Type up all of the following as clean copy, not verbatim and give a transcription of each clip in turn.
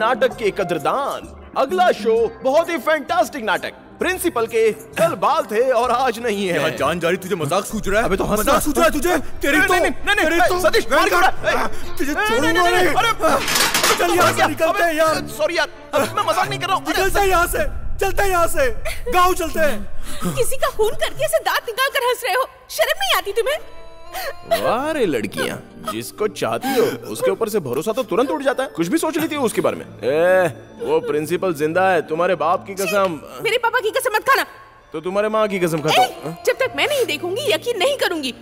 नाटक के कद्रदान, अगला शो बहुत ही फैंटास्टिक नाटक। प्रिंसिपल के कल बाल थे और आज नहीं है। यहाँ जान जा रही, तुझे मजाक सूझ रहा है? अबे तो मजाक सूझ रहा है तुझे? तेरी तो नहीं सतीश, तुझे छोड़ूंगा नहीं। चल यहाँ से निकलते हैं यार। सॉरी यार, मैं मजाक नहीं कर रहा हूँ। निकलते हैं यहाँ से, चलते हैं यहाँ से, गाँव चलते हैं। किसी का खून करके ऐसे दांत निकाल कर हंस रहे हो, शर्म नहीं आती तुम्हें? वाह रे लड़कियां, जिसको चाहती हो उसके ऊपर से भरोसा तो तुरंत उठ जाता है। कुछ भी सोच लेती हो उसके बारे में। वो प्रिंसिपल जिंदा है, तुम्हारे बाप की कसम। मेरे पापा की कसम मत खाना। तो तुम्हारे माँ की कसम खाता हूँ। जब तक मैं नहीं देखूंगी यकीन नहीं करूंगी।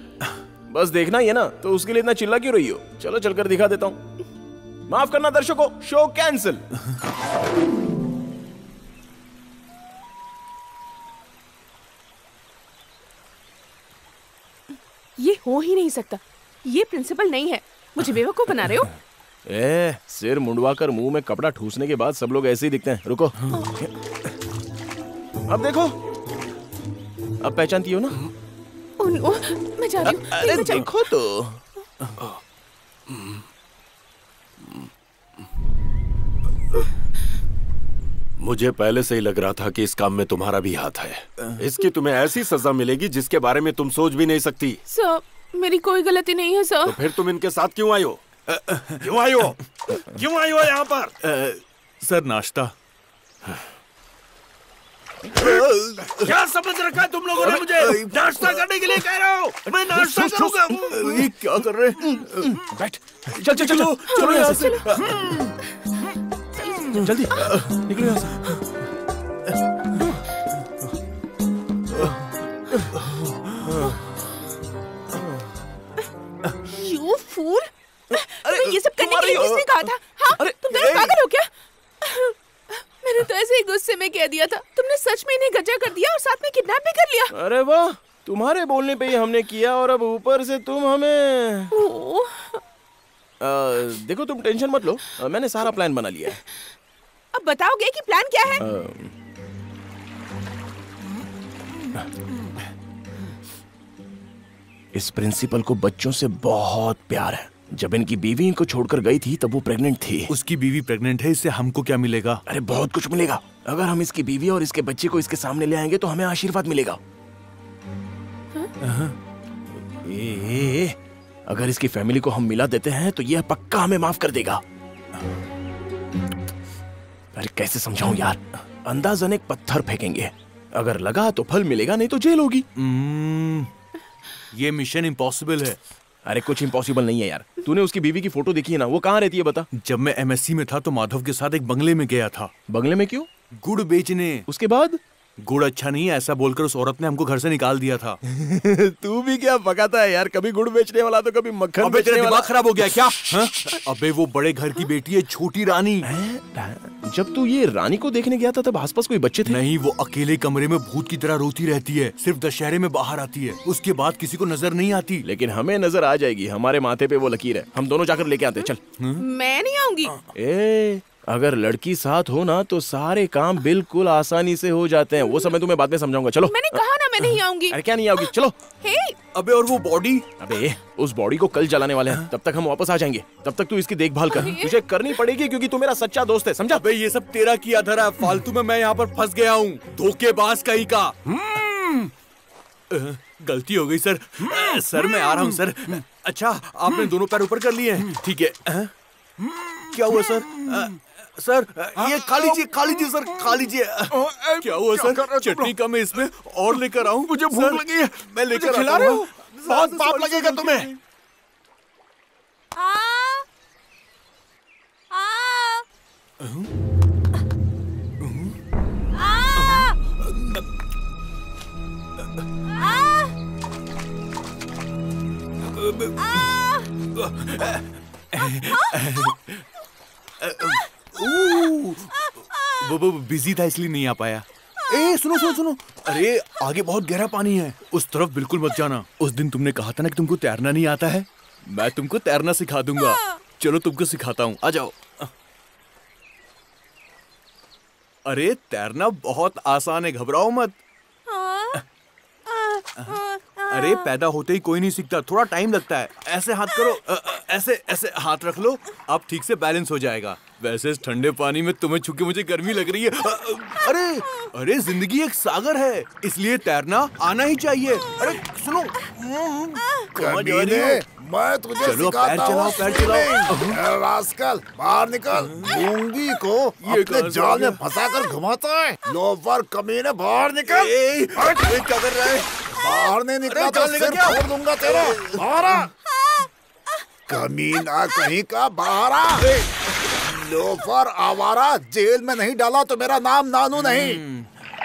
बस देखना ही है ना, तो उसके लिए इतना चिल्ला क्यों रही हो? चलो चलकर दिखा देता हूँ। माफ करना दर्शकों, शो कैंसिल। ये हो ही नहीं सकता, ये प्रिंसिपल नहीं है। मुझे बेवकूफ बना रहे हो? सिर मुंडवाकर मुंह में कपड़ा ठूसने के बाद सब लोग ऐसे ही दिखते हैं। रुको, अब देखो, अब पहचानती हो ना? मैं जा रही हूँ। अरे देखो तो। मुझे पहले से ही लग रहा था कि इस काम में तुम्हारा भी हाथ है। इसकी तुम्हें ऐसी सजा मिलेगी जिसके बारे में तुम सोच भी नहीं सकती। सर, मेरी कोई गलती नहीं है सर। तो फिर तुम इनके साथ क्यों आई हो? क्यों आई हो? क्यों आई हो यहाँ पर? सर नाश्ता। क्या समझ रखा है तुम लोगों ने मुझे? नाश्ता करने के लिए कह रहे हो? मैं नाश्ता करूंगा। ये क्या कर रहे हैं? बैठ, चल चल चलो चलो यहाँ से। जल्दी निकलो यहाँ से। You fool! तुम्हें ये सब करने के लिए किसने कहा था? हाँ? तुम दोनों पागल हो क्या? मैंने तो ऐसे ही गुस्से में कह दिया था। तुमने सच में इन्हें गजा कर दिया और साथ में किडनैप भी कर लिया। अरे वाह, तुम्हारे बोलने पे ही हमने किया और अब ऊपर से तुम हमें। देखो तुम टेंशन मत लो, मैंने सारा प्लान बना लिया है। अब बताओगे कि प्लान क्या है? इस प्रिंसिपल को बच्चों से बहुत प्यार है। जब इनकी बीवी इनको छोड़कर गई थी तब वो प्रेग्नेंट थी। उसकी बीवी प्रेग्नेंट है, इससे हमको क्या मिलेगा? अरे बहुत कुछ मिलेगा। अगर हम इसकी बीवी और इसके बच्चे को इसके सामने ले आएंगे तो हमें आशीर्वाद मिलेगा। अगर इसकी फैमिली को हम मिला देते हैं तो यह पक्का हमें माफ कर देगा। अरे कैसे समझाऊं यार? अंदाजन एक पत्थर फेंकेंगे, अगर लगा तो फल मिलेगा, नहीं तो जेल होगी। ये मिशन इम्पॉसिबल है। अरे कुछ इम्पॉसिबल नहीं है यार। तूने उसकी बीवी की फोटो देखी है ना? वो कहाँ रहती है बता? जब मैं एमएससी में था तो माधव के साथ एक बंगले में गया था। बंगले में क्यों? गुड़ बेचने। उसके बाद? गुड़ अच्छा नहीं है ऐसा बोलकर उस औरत ने हमको घर से निकाल दिया था। तू भी क्या पकाता है यार? कभी गुड़ बेचने वाला तो कभी मक्खन अबे बेचने तेरा वाला। दिमाग खराब हो गया क्या? अबे वो बड़े घर की बेटी है, छोटी रानी। जब तू ये रानी को देखने गया था तब आसपास कोई बच्चे थे? नहीं, वो अकेले कमरे में भूत की तरह रोती रहती है। सिर्फ दशहरे में बाहर आती है, उसके बाद किसी को नजर नहीं आती। लेकिन हमें नजर आ जाएगी। हमारे माथे पे वो लकीर है। हम दोनों जाकर लेके आते। चल। मैं नहीं आऊंगी। अगर लड़की साथ हो ना तो सारे काम बिल्कुल आसानी से हो जाते हैं। वो सब मैं तुम्हें बाद में समझाऊंगा। चलो। मैंने कहा ना मैं नहीं आऊंगी। अरे क्या नहीं आओगी? चलो। अबे और वो बॉडी? अबे उस बॉडी को कल जलाने वाले हैं, तब तक हम वापस आ जाएंगे। तब तक तू इसकी देखभाल कर। तुझे करनी पड़ेगी क्योंकि तू मेरा सच्चा दोस्त है, समझा? अबे ये सब तेरा किया धरा है, फालतू में मैं यहाँ पर फंस गया हूँ। धोखेबाज कहीं का। गलती हो गई सर। सर मैं आ रहा हूँ सर। अच्छा आपने दोनों पैर ऊपर कर लिए हैं? ठीक है। क्या हुआ सर? सर ये खा लीजिए सर, खा लीजिए। क्या हुआ सर? चटनी कम है इसमें, और लेकर आऊं? मुझे भूख लगी है। मैं लेकर खिला रहे हो? बहुत पाप लगेगा तुम्हें। वो बिजी था इसलिए नहीं आ पाया। ए सुनो। अरे आगे बहुत गहरा पानी है, उस तरफ बिल्कुल मत जाना। उस दिन तुमने कहा था ना कि तुमको तैरना नहीं आता है, मैं तुमको तैरना सिखा दूंगा। चलो तुमको सिखाता हूँ, आ जाओ। अरे तैरना बहुत आसान है, घबराओ मत। अरे पैदा होते ही कोई नहीं सीखता, थोड़ा टाइम लगता है। ऐसे हाथ करो, ऐसे ऐसे हाथ रख लो, अब ठीक से बैलेंस हो जाएगा। वैसे इस ठंडे पानी में तुम्हें छू के मुझे गर्मी लग रही है। अरे अरे जिंदगी एक सागर है, इसलिए तैरना आना ही चाहिए। अरे सुनो, कहाँ जा रही हो? मैं तुझे चलो पैर चलाओ, पैर चलाओ। रास्कल बाहर निकल। मूंगी को अपने जाल में फंसाकर घुमाता है। लोफर कमीने, बाहर निकल। क्या कर रहा है? बाहर नहीं निकला तो सिर फोड़ दूंगा तेरा। बाहर आ कमीना कहीं का, बाहर आ। लोफर आवारा, जेल में नहीं डाला तो मेरा नाम नानू नहीं।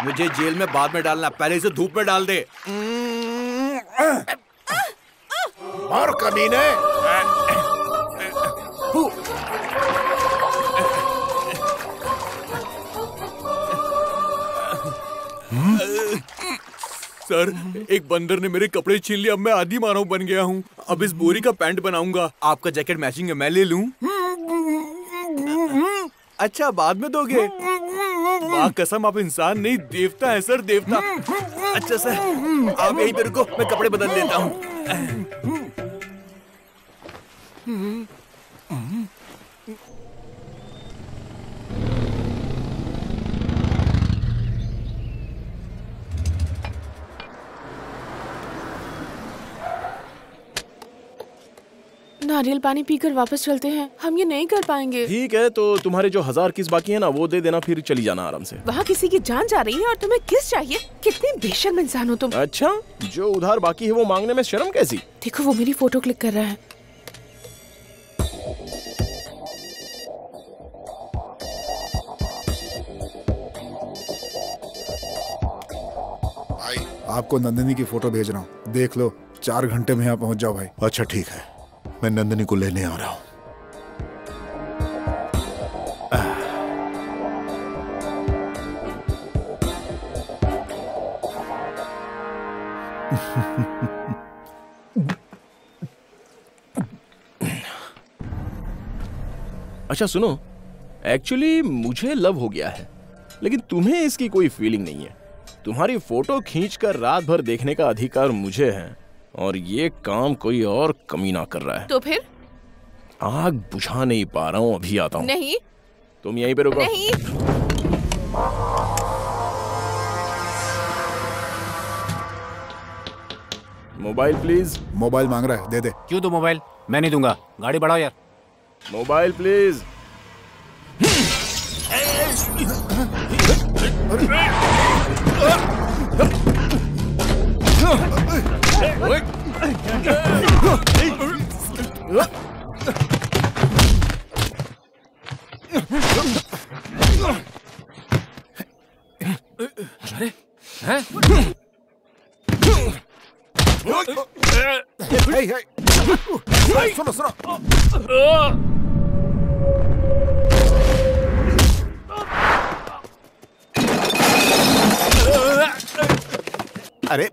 मुझे जेल में बाद में डालना, पहले इसे धूप में डाल दे। और कमीने, सर, एक बंदर ने मेरे कपड़े छीन लिए, अब मैं आदि मानव बन गया हूँ। अब इस बोरी का पैंट बनाऊंगा। आपका जैकेट मैचिंग है, मैं ले लूं? अच्छा, बाद में दोगे? वाह कसम, आप इंसान नहीं देवता है सर, देवता। अच्छा सर, आप यहीं पे रुको, मैं कपड़े बदल लेता हूँ। नारियल पानी पीकर वापस चलते हैं, हम ये नहीं कर पाएंगे। ठीक है, तो तुम्हारे जो 1000 किस बाकी है ना, वो दे देना, फिर चली जाना आराम से। वहाँ किसी की जान जा रही है और तुम्हें किस चाहिए? कितने बेशर्म इंसान हो तुम। अच्छा, जो उधार बाकी है वो मांगने में शर्म कैसी? देखो, वो मेरी फोटो क्लिक कर रहा है। भाई आपको नंदिनी की फोटो भेज रहा हूँ, देख लो। 4 घंटे में यहाँ पहुँच जाओ भाई। अच्छा ठीक है, मैं नंदिनी को लेने आ रहा हूँ। अच्छा सुनो, एक्चुअली मुझे लव हो गया है, लेकिन तुम्हें इसकी कोई फीलिंग नहीं है। तुम्हारी फोटो खींचकर रात भर देखने का अधिकार मुझे है, और ये काम कोई और कमीना कर रहा है। तो फिर? आग बुझा नहीं पा रहा हूँ, अभी आता हूँ। नहीं। तुम यहीं पे रुको। नहीं। Mobile please. मोबाइल मांग रहा है, दे दे। क्यों दो मोबाइल? मैं नहीं दूंगा, गाड़ी बढ़ाओ यार। Mobile please. अरे हैं? सुनो सुनो, अरे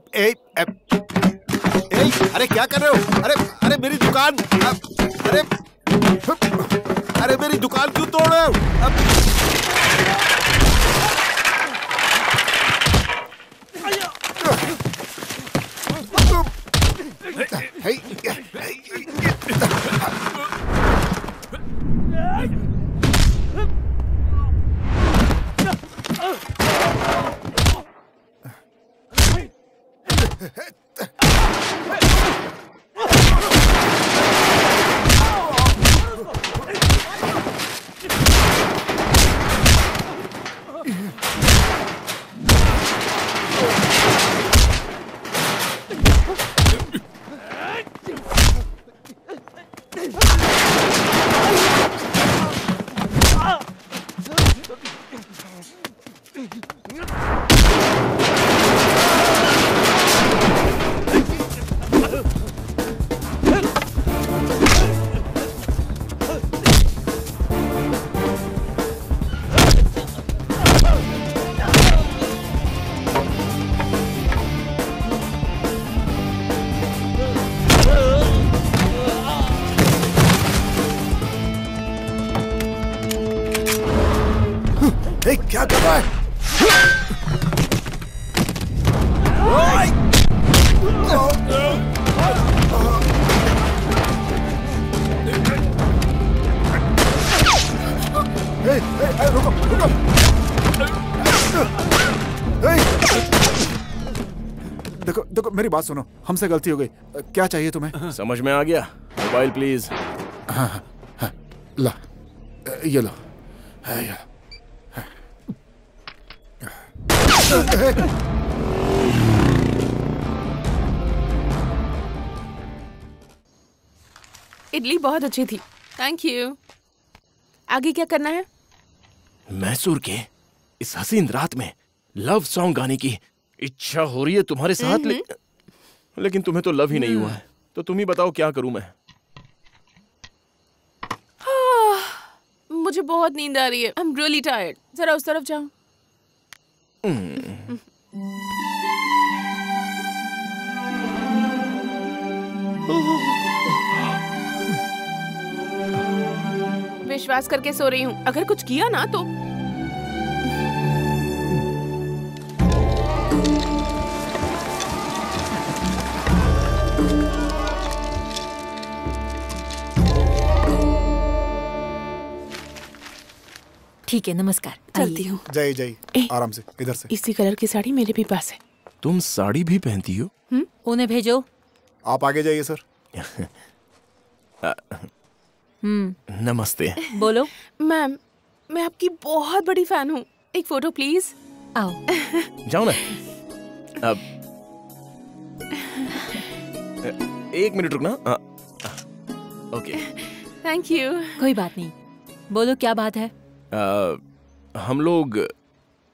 अरे क्या कर रहे हो? अरे अरे मेरी दुकान, अरे मेरी दुकान क्यों तोड़ रहे हो? क्या कर रहा है? मेरी बात सुनो, हमसे गलती हो गई। क्या चाहिए तुम्हें? समझ में आ गया। Mobile please. ला, ये लो। ये। इडली बहुत अच्छी थी, थैंक यू। आगे क्या करना है? मैसूर के इस हसीन रात में लव सॉन्ग गाने की इच्छा हो रही है तुम्हारे साथ, लेकिन तुम्हें तो लव ही नहीं हुआ है। तो तुम ही बताओ क्या करूं मैं। मुझे बहुत नींद आ रही है। I am really tired. जरा उस तरफ जाऊं। विश्वास करके सो रही हूँ, अगर कुछ किया ना तो। ठीक है, नमस्कार। चलती हूँ। जय जय, आराम से, इधर से। इसी कलर की साड़ी मेरे भी पास है। तुम साड़ी भी पहनती हो? उन्हें भेजो। आप आगे जाइए सर। नमस्ते। बोलो। मैम, मैं आपकी बहुत बड़ी फैन हूँ। एक फोटो प्लीज। आओ। जाओ ना। अब एक मिनट रुकना। ओके। Thank you. कोई बात नहीं, बोलो क्या बात है। हम लोग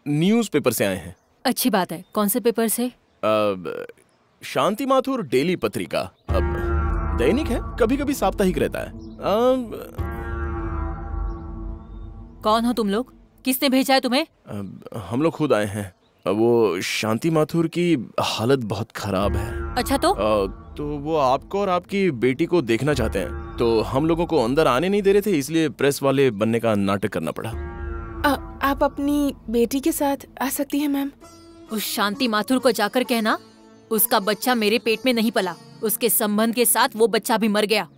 न्यूज़पेपर से आए हैं। अच्छी बात है। कौन से पेपर से? शांति माथुर डेली पत्रिका। अब दैनिक है, कभी कभी साप्ताहिक रहता है। कौन हो तुम लोग? किसने भेजा है तुम्हें? हम लोग खुद आए हैं। वो शांति माथुर की हालत बहुत खराब है। अच्छा तो वो आपको और आपकी बेटी को देखना चाहते हैं। तो हम लोगों को अंदर आने नहीं दे रहे थे, इसलिए प्रेस वाले बनने का नाटक करना पड़ा। आप अपनी बेटी के साथ आ सकती हैं मैम। उस शांति माथुर को जाकर कहना उसका बच्चा मेरे पेट में नहीं पला, उसके संबंध के साथ वो बच्चा भी मर गया।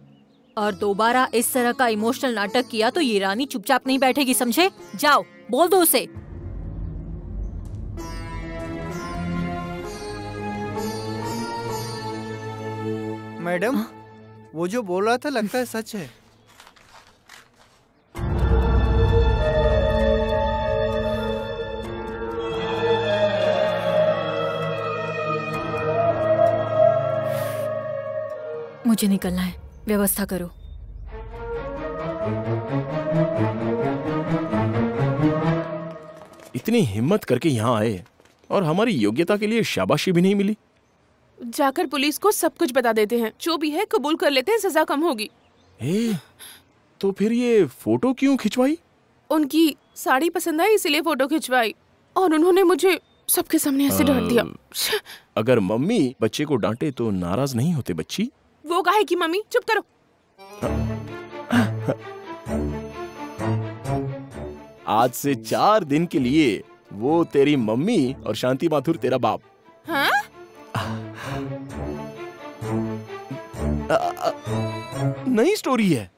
और दोबारा इस तरह का इमोशनल नाटक किया तो ये रानी चुपचाप नहीं बैठेगी, समझे? जाओ, बोल दो उसे। मैडम, वो जो बोल रहा था लगता है सच है। मुझे निकलना है, व्यवस्था करो। इतनी हिम्मत करके यहाँ आए और हमारी योग्यता के लिए शाबाशी भी नहीं मिली। जाकर पुलिस को सब कुछ बता देते हैं, जो भी है कबूल कर लेते हैं, सजा कम होगी। तो फिर ये फोटो क्यों खिंचवाई? उनकी साड़ी पसंद आई इसलिए फोटो खिंचवाई, और उन्होंने मुझे सबके सामने ऐसे डांट दिया। अगर मम्मी बच्चे को डांटे तो नाराज नहीं होते बच्ची? वो काहे की मम्मी? चुप करो। आज से 4 दिन के लिए वो तेरी मम्मी और शांति माथुर तेरा बाप। हाँ? नई स्टोरी है।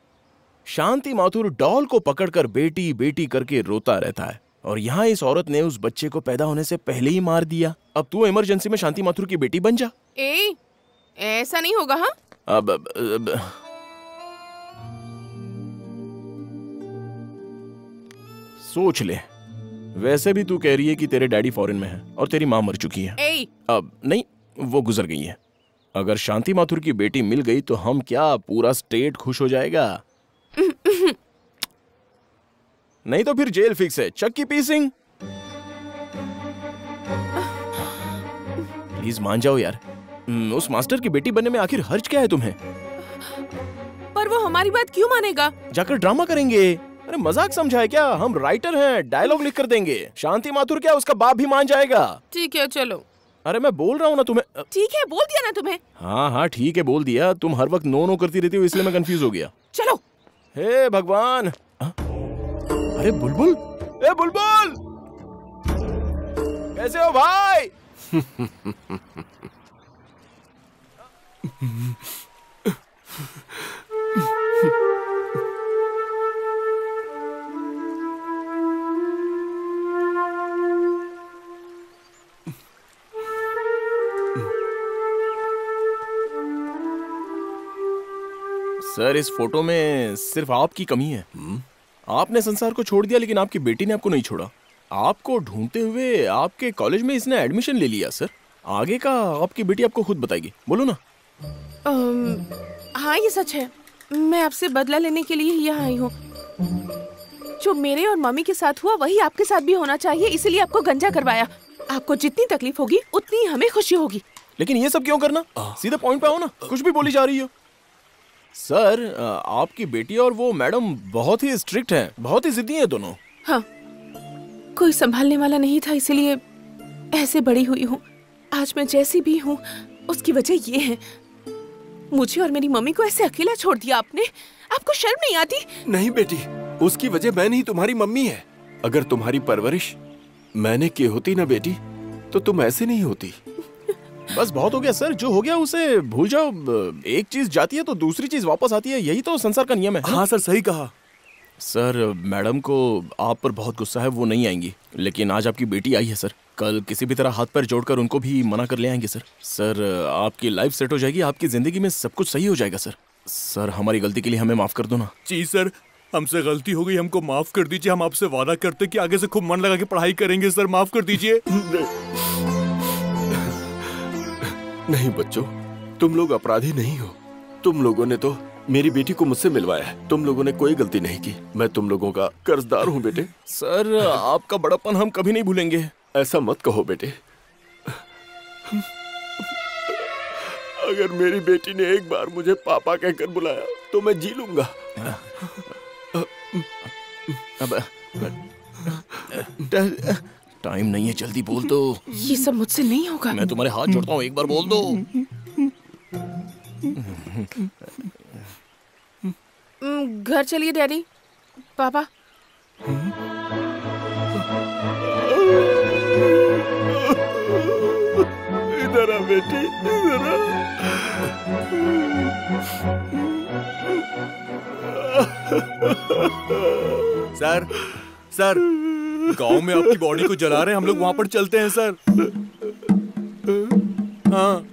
शांति माथुर डॉल को पकड़कर बेटी बेटी करके रोता रहता है, और यहाँ इस औरत ने उस बच्चे को पैदा होने से पहले ही मार दिया। अब तू इमरजेंसी में शांति माथुर की बेटी बन जा। ऐसा नहीं होगा। हाँ, अब सोच ले। वैसे भी तू कह रही है कि तेरे डैडी फॉरेन में है और तेरी माँ मर चुकी है। अब नहीं, वो गुजर गई है। अगर शांति माथुर की बेटी मिल गई तो हम क्या, पूरा स्टेट खुश हो जाएगा। नहीं तो फिर जेल फिक्स है। चक्की पीसिंग। प्लीज मान जाओ यार। उस मास्टर की बेटी बनने में आखिर हर्ज क्या है तुम्हें? पर वो हमारी बात क्यों मानेगा? जाकर ड्रामा करेंगे। अरे मजाक समझा है क्या? हम राइटर हैं, डायलॉग लिख कर देंगे। शांति माथुर क्या, उसका बाप भी मान जाएगा। ठीक है, चलो। अरे मैं बोल रहा हूँ ना तुम्हें। ठीक है, बोल दिया ना तुम्हें। हाँ हाँ ठीक है, बोल दिया। तुम हर वक्त नो नो करती रहती हो, इसलिए मैं कंफ्यूज हो गया। चलो। हे भगवान। अरे बुलबुल, ए बुलबुल, कैसे हो भाई? सर इस फोटो में सिर्फ आपकी कमी है। आपने संसार को छोड़ दिया लेकिन आपकी बेटी ने आपको नहीं छोड़ा। आपको ढूंढते हुए आपके कॉलेज में इसने एडमिशन ले लिया। सर आगे का आपकी बेटी आपको खुद बताएगी, बोलो ना। हाँ ये सच है, मैं आपसे बदला लेने के लिए यहाँ आई हूँ। जो मेरे और मम्मी के साथ हुआ वही आपके साथ भी होना चाहिए, इसलिए आपको गंजा करवाया। आपको जितनी तकलीफ होगी उतनी हमें खुशी होगी। लेकिन ये सब क्यों करना, सीधे पॉइंट पे आओ ना, कुछ भी बोली जा रही हो। सर आपकी बेटी और वो मैडम बहुत ही स्ट्रिक्ट हैं, बहुत ही जिद्दी हैं दोनों। हाँ, कोई संभालने वाला नहीं था इसलिए ऐसे बड़ी हुई हूँ। आज मैं जैसी भी हूँ उसकी वजह ये है, मुझे और मेरी मम्मी को ऐसे अकेला छोड़ दिया आपने। आपको शर्म नहीं आती? नहीं बेटी, उसकी वजह मैं नहीं, तुम्हारी मम्मी है। अगर तुम्हारी परवरिश मैंने की होती ना बेटी, तो तुम ऐसे नहीं होती। बस बहुत हो गया सर, जो हो गया उसे भूल जाओ। एक चीज जाती है तो दूसरी चीज वापस आती है, यही तो संसार का नियम है। हाँ सर, सही कहा। सर मैडम को आप पर बहुत गुस्सा है, वो नहीं आएंगी। लेकिन आज आपकी बेटी आई है सर, कल किसी भी तरह हाथ पैर जोड़कर उनको भी मना कर ले आएंगे सर। सर आपकी लाइफ सेट हो जाएगी, आपकी जिंदगी में सब कुछ सही हो जाएगा सर। सर हमारी गलती के लिए हमें माफ कर दो ना। जी सर, हमसे गलती हो गई, हमको माफ कर दीजिए। हम आपसे वादा करते कि आगे से खूब मन लगा के पढ़ाई करेंगे। सर माफ कर दीजिए। नहीं बच्चों, तुम लोग अपराधी नहीं हो। तुम लोगों ने तो मेरी बेटी को मुझसे मिलवाया है, तुम लोगों ने कोई गलती नहीं की। मैं तुम लोगों का कर्जदार हूँ बेटे। सर आपका बड़प्पन हम कभी नहीं भूलेंगे। ऐसा मत कहो बेटे। अगर मेरी बेटी ने एक बार मुझे पापा कहकर बुलाया तो मैं जी लूंगा। अब टाइम नहीं है, जल्दी बोल दो। ये सब मुझसे नहीं होगा। मैं तुम्हारे हाथ जोड़ता हूँ, एक बार बोल दो। घर चलिए डैडी। पापा इधर आ बेटी, इधर आ। सर, सर गांव में आपकी बॉडी को जला रहे हैं, हम लोग वहां पर चलते हैं सर। हाँ